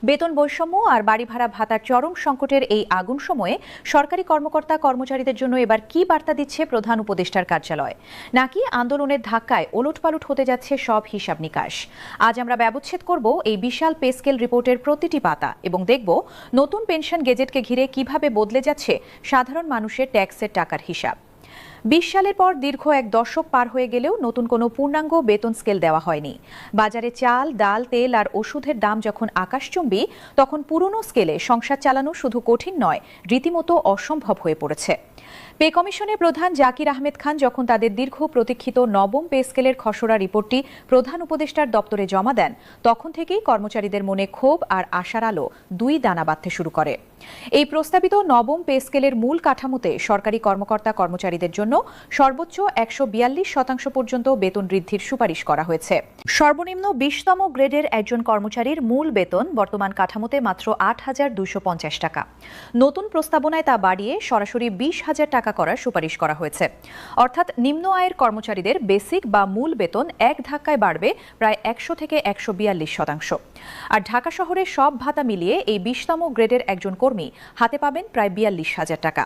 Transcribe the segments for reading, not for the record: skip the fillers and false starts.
বেতন বৈষম্য আর বাড়ি ভাড়া ভাতার চরম সংকটের এই আগুন সময়ে সরকারি কর্মকর্তা কর্মচারীদের জন্য এবার কি বার্তা দিচ্ছে প্রধান উপদেষ্টার কার্যালয়, নাকি আন্দোলনের ধাক্কায় ওলটপালট হতে যাচ্ছে সব হিসাব নিকাশ? আজ আমরা ব্যবচ্ছেদ করব এই বিশাল পে স্কেল রিপোর্টের প্রতিটি পাতা এবং দেখব নতুন পেনশন গেজেটকে ঘিরে কিভাবে বদলে যাচ্ছে সাধারণ মানুষের ট্যাক্সের টাকার হিসাব। ২০ সালের পর দীর্ঘ এক দশক পার হয়ে গেলেও নতুন কোনো পূর্ণাঙ্গ বেতন স্কেল দেওয়া হয়নি। বাজারে চাল, ডাল, তেল আর ওষুধের দাম যখন আকাশচুম্বী, তখন পুরনো স্কেলে সংসার চালানো শুধু কঠিন নয়, রীতিমতো অসম্ভব হয়ে পড়েছে। পে কমিশনের প্রধান জাকির আহমেদ খান যখন তাদের দীর্ঘ প্রতীক্ষিত নবম পে স্কেলের খসড়া রিপোর্টটি প্রধান উপদেষ্টার দপ্তরে জমা দেন, তখন থেকেই কর্মচারীদের মনে ক্ষোভ আর আশার আলো দুই দানা বাঁধতে শুরু করে। এই প্রস্তাবিত নবম পে স্কেলের মূল কাঠামোতে সরকারি কর্মকর্তা কর্মচারীদের জন্য সর্বোচ্চ ১৪২% পর্যন্ত বেতন বৃদ্ধির সুপারিশ করা হয়েছে। সর্বনিম্ন ২০তম গ্রেডের একজন কর্মচারীর মূল বেতন বর্তমান কাঠামোতে মাত্র ৮,২৫০ টাকা। নতুন প্রস্তাবনায় তা বাড়িয়ে সরাসরি ২০,০০০ টাকা করার সুপারিশ করা হয়েছে। অর্থাৎ নিম্ন আয়ের কর্মচারীদের বেসিক বা মূল বেতন এক ধাক্কায় বাড়বে প্রায় ১০০ থেকে ১৪২%। আর ঢাকা শহরের সব ভাতা মিলিয়ে এই ২০তম গ্রেডের একজন কর্মী হাতে পাবেন প্রায় ৪২,০০০ টাকা।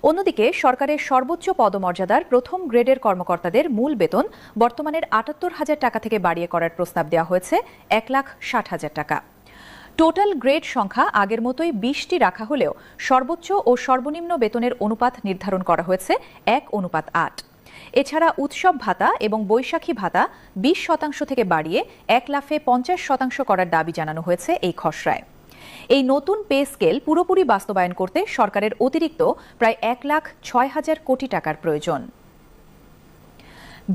অন্যদিকে সরকারের সর্বোচ্চ পদমর্যাদার প্রথম গ্রেডের কর্মকর্তাদের মূল বেতন বর্তমানের ৭৮,০০০ টাকা থেকে বাড়িয়ে করার প্রস্তাব দেওয়া হয়েছে ১,৬০,০০০ টাকা। টোটাল গ্রেড সংখ্যা আগের মতোই ২০টি রাখা হলেও সর্বোচ্চ ও সর্বনিম্ন বেতনের অনুপাত নির্ধারণ করা হয়েছে ১:৮। এছাড়া উৎসব ভাতা এবং বৈশাখী ভাতা ২০% থেকে বাড়িয়ে ১,৫০,০০০ করার দাবি জানানো হয়েছে এই খসড়ায়। এই নতুন পে স্কেল পুরোপুরি বাস্তবায়ন করতে সরকারের অতিরিক্ত প্রায় ১,০৬,০০০ কোটি টাকার প্রয়োজন।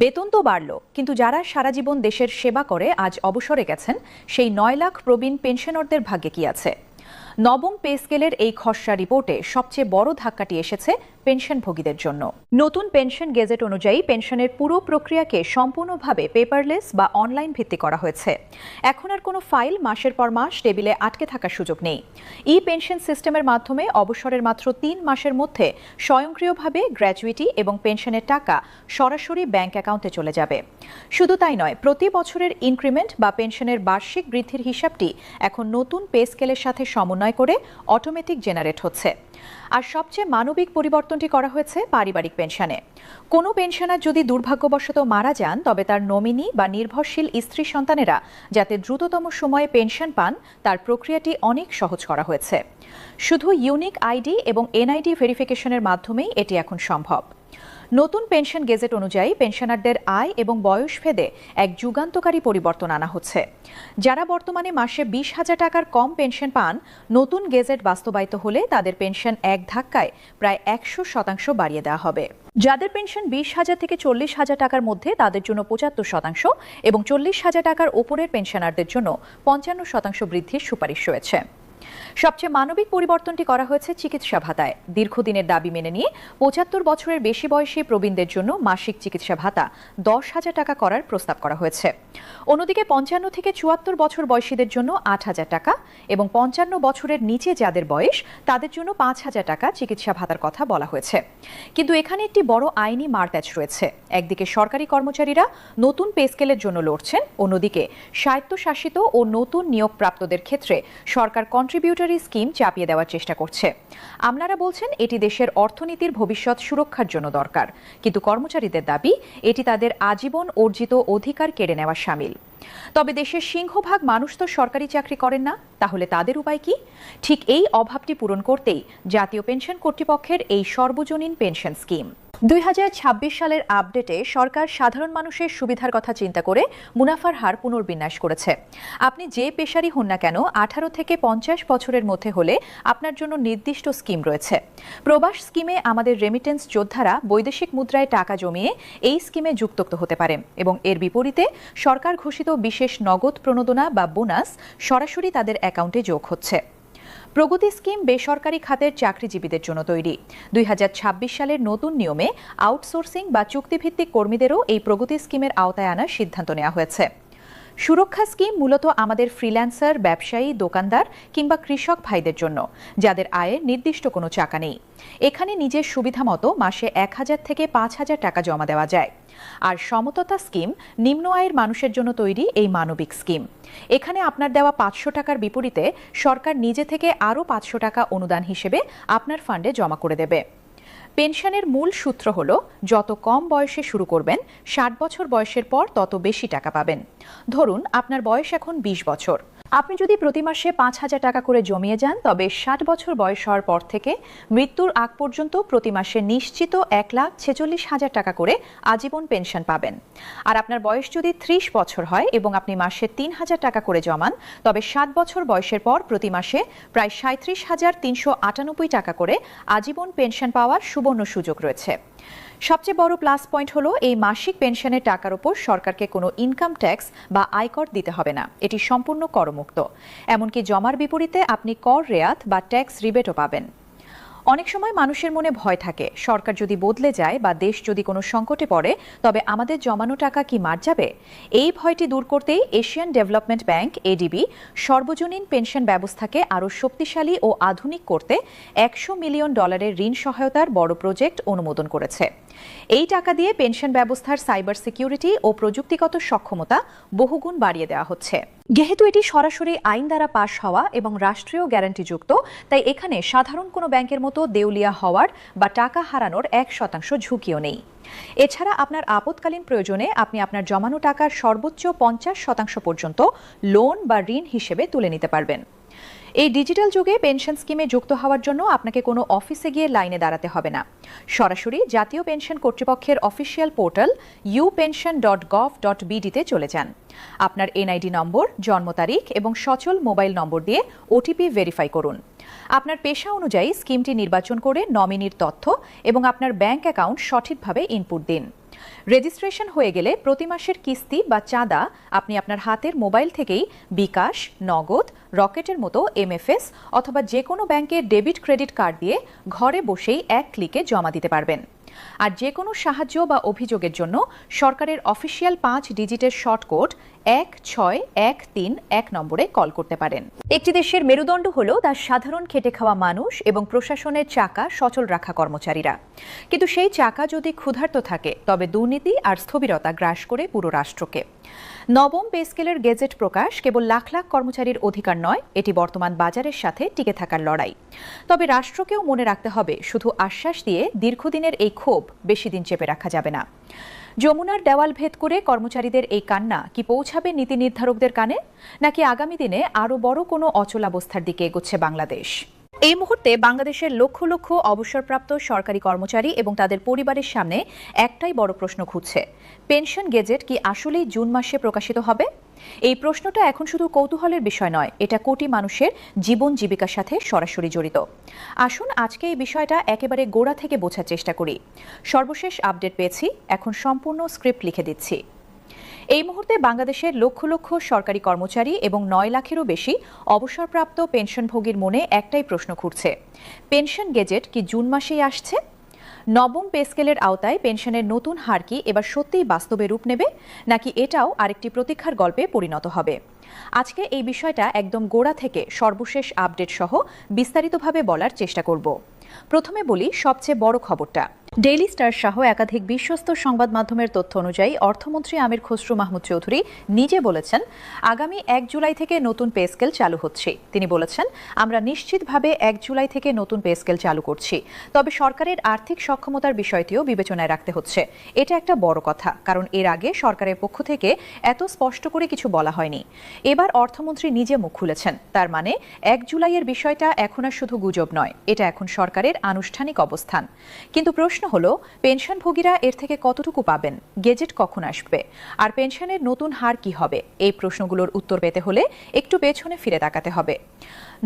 বেতন তো বাড়ল, কিন্তু যারা সারা জীবন দেশের সেবা করে আজ অবসরে গেছেন, সেই ৯ লাখ প্রবীণ পেনশনারদের ভাগ্যে কি আছে? নবম পে স্কেলের এই খসড়া রিপোর্টে সবচেয়ে বড় ধাক্কাটি এসেছে পেনশনভোগীদের জন্য। নতুন পেনশন গেজেট অনুযায়ী পেনশনের পুরো প্রক্রিয়াকে সম্পূর্ণভাবে পেপারলেস বা অনলাইন ভিত্তিক করা হয়েছে। এখন আর কোনো ফাইল মাসের পর মাস টেবিলে আটকে থাকার সুযোগ নেই। ই পেনশন সিস্টেমের মাধ্যমে অবসরের মাত্র ৩ মাসের মধ্যে স্বয়ংক্রিয়ভাবে গ্র্যাচুইটি এবং পেনশনের টাকা সরাসরি ব্যাংক অ্যাকাউন্টে চলে যাবে। শুধু তাই নয়, প্রতি বছরের ইনক্রিমেন্ট বা পেনশনের বার্ষিক বৃদ্ধির হিসাবটি এখন নতুন পে স্কেলের সাথে সমন্বয় করে অটোমেটিক জেনারেট হচ্ছে। আর সবচেয়ে মানবিক পরিবর্তনটি করা হয়েছে পারিবারিক পেনশনে। কোনো পেনশনার যদি দুর্ভাগ্যবশত মারা যান, তবে তার নমিনি বা নির্ভরশীল স্ত্রী সন্তানেরা যাতে দ্রুততম সময়ে পেনশন পান, তার প্রক্রিয়াটি অনেক সহজ করা হয়েছে। শুধু ইউনিক আইডি এবং এনআইডি ভেরিফিকেশনের মাধ্যমেই এটি এখন সম্ভব। নতুন পেনশন গেজেট অনুযায়ী পেনশনারদের আয় এবং বয়স ভেদে এক যুগান্তকারী পরিবর্তন আনা হচ্ছে। যারা বর্তমানে মাসে ২০,০০০ টাকার কম পেনশন পান, নতুন গেজেট বাস্তবায়িত হলে তাদের পেনশন এক ধাক্কায় প্রায় ১০০% বাড়িয়ে দেওয়া হবে। যাদের পেনশন ২০,০০০ থেকে ৪০,০০০ টাকার মধ্যে, তাদের জন্য ৭৫% এবং ৪০,০০০ টাকার ওপরের পেনশনারদের জন্য ৫৫% বৃদ্ধির সুপারিশ রয়েছে। সবচেয়ে মানবিক পরিবর্তনটি করা হয়েছে চিকিৎসা ভাতায়। দীর্ঘদিনের দাবি মেনে নিয়ে ৭৫ বছরের বেশি বয়সী প্রবীণদের জন্য মাসিক চিকিৎসা ভাতা ১০,০০০ টাকা করার প্রস্তাব করা হয়েছে। অন্যদিকে ৫৫ থেকে ৭৪ বছর বয়সীদের জন্য ৮,০০০ টাকা এবং ৫৫ বছরের নিচে যাদের বয়স, তাদের জন্য ৫,০০০ টাকা চিকিৎসা ভাতার কথা বলা হয়েছে। কিন্তু এখানে একটি বড় আইনি মারপ্যাচ রয়েছে। একদিকে সরকারি কর্মচারীরা নতুন পে স্কেলের জন্য লড়ছেন, অন্যদিকে স্বায়ত্তশাসিত ও নতুন নিয়োগপ্রাপ্তদের ক্ষেত্রে সরকার কন্ট্রিবিউটরি স্কিম চাপিয়ে দেওয়ার চেষ্টা করছে। আমলারা বলছেন এটি দেশের অর্থনীতির ভবিষ্যৎ সুরক্ষার জন্য দরকার, কিন্তু কর্মচারীদের দাবি এটি তাদের আজীবন অর্জিত অধিকার কেড়ে নেওয়া শামিল। তবে দেশের সিংহভাগ মানুষ তো সরকারি চাকরি করেন না, তাহলে তাদের উপায় কি? ঠিক এই অভাবটি পূরণ করতেই জাতীয় পেনশন কর্তৃপক্ষের এই সর্বজনীন পেনশন স্কিম। ২০২৬ সালের আপডেটে সরকার সাধারণ মানুষের সুবিধার কথা চিন্তা করে মুনাফার হার পুনর্বিন্যাস করেছে। আপনি যে পেশারই হন না কেন, ১৮ থেকে ৫০ বছরের মধ্যে হলে আপনার জন্য নির্দিষ্ট স্কিম রয়েছে। প্রবাস স্কিমে আমাদের রেমিটেন্স যোদ্ধারা বৈদেশিক মুদ্রায় টাকা জমিয়ে এই স্কিমে যুক্ত হতে পারে এবং এর বিপরীতে সরকার ঘোষিত বিশেষ নগদ প্রণোদনা বা বোনাস সরাসরি তাদের অ্যাকাউন্টে যোগ হচ্ছে। প্রগতি স্কিম বেসরকারি খাতের চাকরিজীবীদের জন্য তৈরি। ২০২৬ সালের নতুন নিয়মে আউটসোর্সিং বা চুক্তিভিত্তিক কর্মীদেরও এই প্রগতি স্কিমের আওতায় আনার সিদ্ধান্ত নেওয়া হয়েছে। সুরক্ষা স্কিম মূলত আমাদের ফ্রিল্যান্সার, ব্যবসায়ী, দোকানদার কিংবা কৃষক ভাইদের জন্য, যাদের আয়ের নির্দিষ্ট কোনো চাকা নেই। এখানে নিজের সুবিধা মতো মাসে ১,০০০ থেকে ৫,০০০ টাকা জমা দেওয়া যায়। আর সমততা স্কিম নিম্ন আয়ের মানুষের জন্য তৈরি এই মানবিক স্কিম। এখানে আপনার দেওয়া ৫০০ টাকার বিপরীতে সরকার নিজে থেকে আরও ৫০০ টাকা অনুদান হিসেবে আপনার ফান্ডে জমা করে দেবে। পেনশনের মূল সূত্র হল, যত কম বয়সে শুরু করবেন, ৬০ বছর বয়সের পর তত বেশি টাকা পাবেন। ধরুন আপনার বয়স এখন ২০ বছর। আপনি যদি প্রতি মাসে ৫,০০০ টাকা করে জমিয়ে যান, তবে ৬০ বছর বয়স হওয়ার পর থেকে মৃত্যুর আগ পর্যন্ত প্রতি মাসে নিশ্চিত ১,৪৬,০০০ টাকা করে আজীবন পেনশন পাবেন। আর আপনার বয়স যদি ৩০ বছর হয় এবং আপনি মাসে ৩,০০০ টাকা করে জমান, তবে ৭ বছর বয়সের পর প্রতি মাসে প্রায় ৩৭,৩৯৮ টাকা করে আজীবন পেনশন পাওয়ার সুবর্ণ সুযোগ রয়েছে। সবচেয়ে বড় প্লাস পয়েন্ট হলো, এই মাসিক পেনশনের টাকার উপর সরকারকে কোনো ইনকাম ট্যাক্স বা আয়কর দিতে হবে না। এটি সম্পূর্ণ করমুক্ত। এমনকি জমার বিপরীতে আপনি কর রেয়াত বা ট্যাক্স রিবেটও পাবেন। অনেক সময় মানুষের মনে ভয় থাকে, সরকার যদি বদলে যায় বা দেশ যদি কোনো সংকটে পড়ে, তবে আমাদের জমানো টাকা কি মার যাবে? এই ভয়টি দূর করতেই এশিয়ান ডেভেলপমেন্ট ব্যাংক এডিবি সর্বজনীন পেনশন ব্যবস্থাকে আরও শক্তিশালী ও আধুনিক করতে $100 মিলিয়ন ঋণ সহায়তার বড় প্রজেক্ট অনুমোদন করেছে। এই টাকা দিয়ে পেনশন ব্যবস্থার সাইবার সিকিউরিটি ও প্রযুক্তিগত সক্ষমতা বহুগুণ বাড়িয়ে দেওয়া হচ্ছে। যেহেতু এটি সরাসরি আইন দ্বারা পাশ হওয়া এবং রাষ্ট্রীয় গ্যারান্টিযুক্ত, তাই এখানে সাধারণ কোনো ব্যাংকের মতো দেউলিয়া হওয়ার বা টাকা হারানোর 1% ঝুঁকিও নেই। এছাড়া আপনার আপৎকালীন প্রয়োজনে আপনি আপনার জমানো টাকার সর্বোচ্চ 50% পর্যন্ত লোন বা ঋণ হিসেবে তুলে নিতে পারবেন। এই ডিজিটাল যুগে পেনশন স্কিমে যুক্ত হওয়ার জন্য আপনাকে কোনো অফিসে গিয়ে লাইনে দাঁড়াতে হবে না। সরাসরি জাতীয় পেনশন কর্তৃপক্ষের অফিসিয়াল পোর্টাল upension.gov.bd তে চলে যান। আপনার এনআইডি নম্বর, জন্ম তারিখ এবং সচল মোবাইল নম্বর দিয়ে ওটিপি ভেরিফাই করুন। আপনার পেশা অনুযায়ী স্কিমটি নির্বাচন করে নমিনির তথ্য এবং আপনার ব্যাংক অ্যাকাউন্ট সঠিকভাবে ইনপুট দিন। রেজিস্ট্রেশন হয়ে গেলে প্রতি মাসের কিস্তি বা চাঁদা আপনি আপনার হাতের মোবাইল থেকেই বিকাশ, নগদ, রকেটের মতো এমএফএস অথবা যে কোনো ব্যাংকের ডেবিট ক্রেডিট কার্ড দিয়ে ঘরে বসেই এক ক্লিকে জমা দিতে পারবেন। আর যে কোনো সাহায্য বা অভিযোগের জন্য সরকারের অফিসিয়াল 5 ডিজিটের শর্ট কোড 16131 নম্বরে কল করতে পারেন। একটি দেশের মেরুদণ্ড হলো তার সাধারণ খেটে খাওয়া মানুষ এবং প্রশাসনের চাকা সচল রাখা কর্মচারীরা। কিন্তু সেই চাকা যদি ক্ষুধার্ত থাকে, তবে দুর্নীতি আর স্থবিরতা গ্রাস করে পুরো রাষ্ট্রকে। নবম পে স্কেলের গেজেট প্রকাশ কেবল লাখ লাখ কর্মচারীর অধিকার নয়, এটি বর্তমান বাজারের সাথে টিকে থাকার লড়াই। তবে রাষ্ট্রকেও মনে রাখতে হবে, শুধু আশ্বাস দিয়ে দীর্ঘদিনের এই ক্ষোভ বেশি দিন চেপে রাখা যাবে না। যমুনার দেওয়াল ভেদ করে কর্মচারীদের এই কান্না কি পৌঁছাবে নীতি নির্ধারকদের কানে, নাকি আগামী দিনে আরও বড় কোনো অচলাবস্থার দিকে এগোচ্ছে বাংলাদেশ? এই মুহূর্তে বাংলাদেশের লক্ষ লক্ষ অবসরপ্রাপ্ত সরকারি কর্মচারী এবং তাদের পরিবারের সামনে একটাই বড় প্রশ্ন ঘুরছে, পেনশন গেজেট কি আসলেই জুন মাসে প্রকাশিত হবে? এই প্রশ্নটা এখন শুধু কৌতূহলের বিষয় নয়, এটা কোটি মানুষের জীবন জীবিকার সাথে সরাসরি জড়িত। আসুন আজকে এই বিষয়টা একেবারে গোড়া থেকে বোঝার চেষ্টা করি। সর্বশেষ আপডেট পেয়েছি, এখন সম্পূর্ণ স্ক্রিপ্ট লিখে দিচ্ছি। এই মুহূর্তে বাংলাদেশের লক্ষ লক্ষ সরকারি কর্মচারী এবং 9 লাখেরও বেশি অবসরপ্রাপ্ত পেনশনভোগীর মনে একটাই প্রশ্ন ঘুরছে, পেনশন গেজেট কি জুন মাসেই আসছে? নবম পে স্কেলের আওতায় পেনশনের নতুন হার কি এবার সত্যিই বাস্তবে রূপ নেবে, নাকি এটাও আরেকটি প্রতীক্ষার গল্পে পরিণত হবে? আজকে এই বিষয়টা একদম গোড়া থেকে সর্বশেষ আপডেট সহ বিস্তারিতভাবে বলার চেষ্টা করব। প্রথমে বলি সবচেয়ে বড় খবরটা। ডেইলি স্টার সহ একাধিক বিশ্বস্ত সংবাদ মাধ্যমের তথ্য অনুযায়ী অর্থমন্ত্রী আমির খসরু মাহমুদ চৌধুরী নিজে বলেছেন, আগামী 1 জুলাই থেকে নতুন পে স্কেল চালু হচ্ছে। তিনি বলেছেন, আমরা নিশ্চিতভাবে 1 জুলাই থেকে নতুন পে স্কেল চালু করছি, তবে সরকারের আর্থিক সক্ষমতার বিষয়টিও বিবেচনায় রাখতে হচ্ছে। এটা একটা বড় কথা, কারণ এর আগে সরকারের পক্ষ থেকে এত স্পষ্ট করে কিছু বলা হয়নি। এবার অর্থমন্ত্রী নিজে মুখ খুলেছেন, তার মানে 1 জুলাইয়ের বিষয়টা এখন আর শুধু গুজব নয়, এটা এখন সরকারের আনুষ্ঠানিক অবস্থান। কিন্তু প্রশ্ন হলো, পেনশনভোগীরা এর থেকে কতটুকু পাবেন? গেজেট কখন আসবে? আর পেনশনের নতুন হার কি হবে? এই প্রশ্নগুলোর উত্তর পেতে হলে একটু পেছনে ফিরে তাকাতে হবে।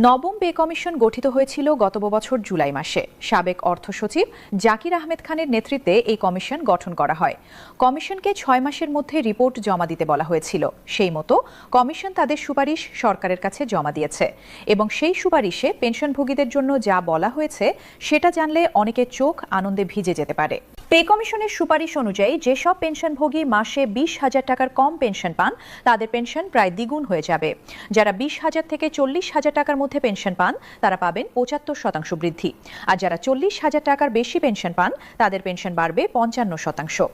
নবম পে কমিশন গঠিত হয়েছিল গত বছর জুলাই মাসে। সাবেক অর্থ সচিব জাকির আহমেদ খানের নেতৃত্বে এই কমিশন গঠন করা হয়। কমিশনকে 6 মাসের মধ্যে রিপোর্ট জমা দিতে বলা হয়েছিল। সেই মতো কমিশন তাদের সুপারিশ সরকারের কাছে জমা দিয়েছে এবং সেই সুপারিশে পেনশনভোগীদের জন্য যা বলা হয়েছে সেটা জানলে অনেকের চোখ আনন্দে ভিজে যেতে পারে। পে কমিশনের সুপারিশ অনুযায়ী যেসব পেনশনভোগী মাসে 20,000 টাকার কম পেনশন পান তাদের পেনশন প্রায় দ্বিগুণ হয়ে যাবে। যারা 20,000 থেকে 40,000 টাকার মধ্যে পেনশন পান তারা পাবেন 75% বৃদ্ধি, আর যারা 40,000 টাকার বেশি পেনশন পান তাদের পেনশন বাড়বে 55%।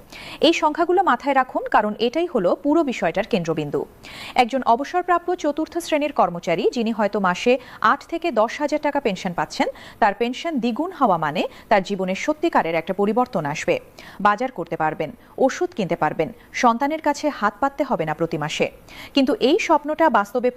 এই সংখ্যাগুলো মাথায় রাখুন, কারণ এটাই হলো পুরো বিষয়টার কেন্দ্রবিন্দু। একজন অবসরপ্রাপ্ত চতুর্থ শ্রেণীর কর্মচারী যিনি হয়তো মাসে 8 থেকে 10,000 টাকা পেনশন পাচ্ছেন, তার পেনশন দ্বিগুণ হওয়া মানে তার জীবনের সত্যিকারের একটা পরিবর্তন আসবে। বাজার করতে পারবেন, ওষুধ কিনতে পারবেন, সন্তানের কাছে হাত পাততে হবে না প্রতি মাসে। কিন্তু এই স্বপ্নটা বাস্তবে